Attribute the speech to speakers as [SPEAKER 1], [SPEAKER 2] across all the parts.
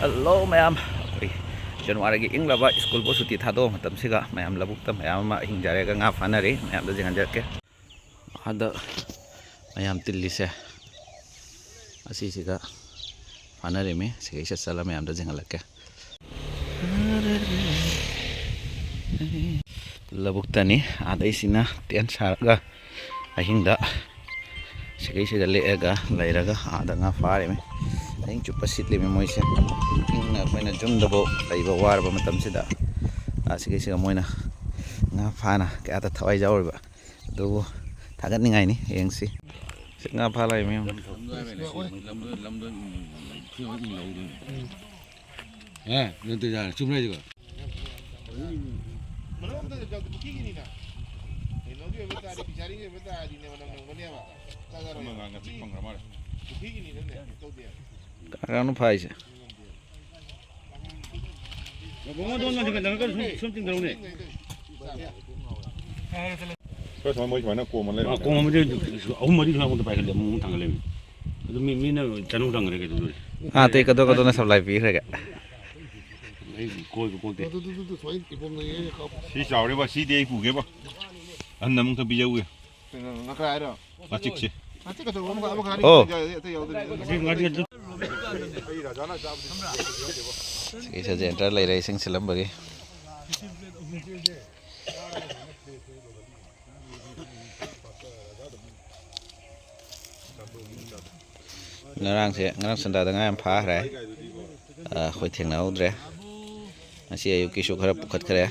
[SPEAKER 1] Hello ma'am January की इंग लबा स्कूल बो सुटी थादो मतम सिगा मैम लबुक मैम हिंग जारेगा nga फानरी मैम द जिंगन जके आदा मैम तिल्लिसे असी सिगा फानरी में सिगे सला मैम द जिंगन लके लबुक तनी आदा इसिना टेन सारगा अहिंग दा सिगे सिगा लेगा लेरगा आदा nga फारे में अहिंग चुप्पा सिटले में मोइसे इंग अखोइना जुमदबो लैबा वारबा मतमसिदा आसिगे सिगा मोइना nga फाना कयाता थवाइ जावरबा दुबो थागतनिंगाइनि येंगसि nga फा लाइ में
[SPEAKER 2] 예, 너도 잘 주문해 줘.
[SPEAKER 1] कानु फाइसे
[SPEAKER 3] 그래서 뭐 이만한 꼬만 내려.
[SPEAKER 2] 공무원 어머니 하고도 봐야겠네. 뭐 당을래. 그래도 미는 자동장 그래 그래도.
[SPEAKER 1] हाँ तो कदो कदो ना सब लाइव भी रहेगा
[SPEAKER 2] 고고
[SPEAKER 3] 시작을 봐. 시대에 구게 봐. 안 남은 더 비자고요. 아 찍지.
[SPEAKER 1] 오
[SPEAKER 2] 그
[SPEAKER 1] इसे जेंटर ले रही सिंग सिलम बगे ngarang senda da ngam pha re khoi thengna udre asi ayuki su khara pukhat khare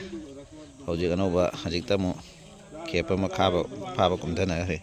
[SPEAKER 1] hojik anoba hajik tamu kepa ma khaba pha ba kum thana re